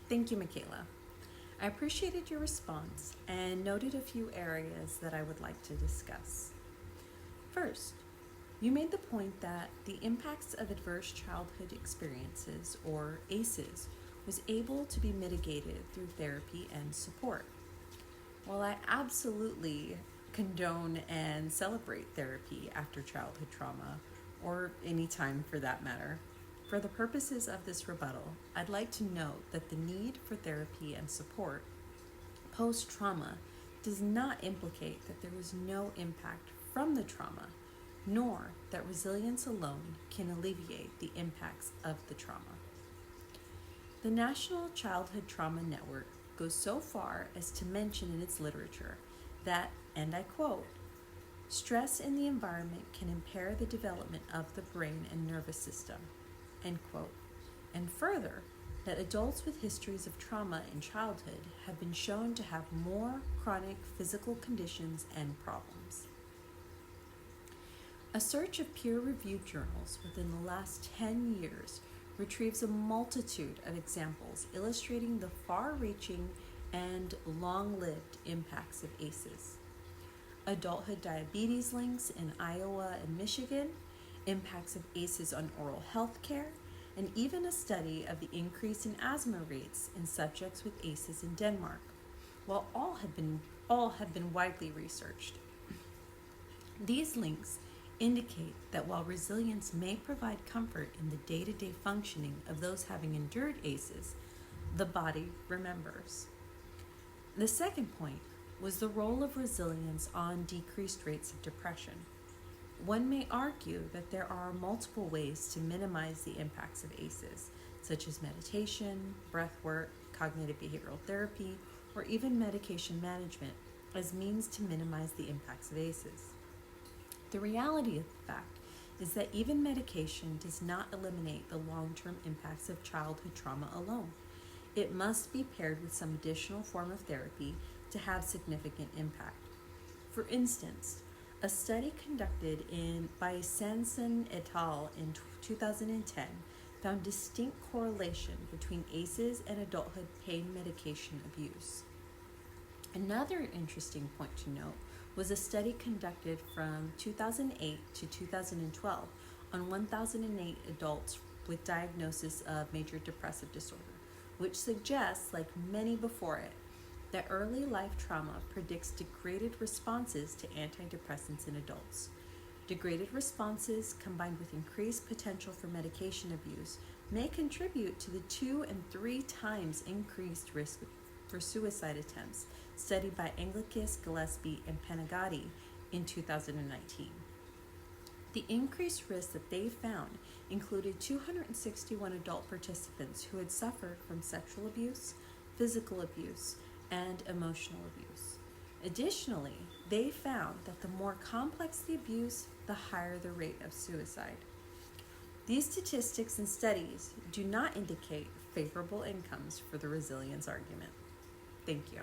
Thank you, Michaela. I appreciated your response and noted a few areas that I would like to discuss. First, you made the point that the impacts of adverse childhood experiences, or ACEs, was able to be mitigated through therapy and support. While I absolutely condone and celebrate therapy after childhood trauma, or any time for that matter, for the purposes of this rebuttal, I'd like to note that the need for therapy and support post-trauma does not implicate that there was no impact from the trauma, nor that resilience alone can alleviate the impacts of the trauma. The National Childhood Trauma Network goes so far as to mention in its literature that, and I quote, "Stress in the environment can impair the development of the brain and nervous system," end quote, and further, that adults with histories of trauma in childhood have been shown to have more chronic physical conditions and problems. A search of peer-reviewed journals within the last 10 years retrieves a multitude of examples illustrating the far-reaching and long-lived impacts of ACEs. Adulthood diabetes links in Iowa and Michigan, impacts of ACEs on oral health care, and even a study of the increase in asthma rates in subjects with ACEs in Denmark, while all have been widely researched. These links indicate that while resilience may provide comfort in the day-to-day functioning of those having endured ACEs, the body remembers. The second point was the role of resilience on decreased rates of depression. One may argue that there are multiple ways to minimize the impacts of ACEs, such as meditation, breath work, cognitive behavioral therapy, or even medication management as means to minimize the impacts of ACEs. The reality of the fact is that even medication does not eliminate the long-term impacts of childhood trauma alone. It must be paired with some additional form of therapy to have significant impact. For instance, a study conducted by Sansone et al. In 2010 found distinct correlation between ACEs and adulthood pain medication abuse. Another interesting point to note was a study conducted from 2008 to 2012 on 1,008 adults with diagnosis of major depressive disorder, which suggests, like many before it, that early life trauma predicts degraded responses to antidepressants in adults. Degraded responses combined with increased potential for medication abuse may contribute to the 2 and 3 times increased risk for suicide attempts, studied by Anglicus, Gillespie, and Panagati in 2019. The increased risk that they found included 261 adult participants who had suffered from sexual abuse, physical abuse, and emotional abuse. Additionally, they found that the more complex the abuse, the higher the rate of suicide. These statistics and studies do not indicate favorable outcomes for the resilience argument. Thank you.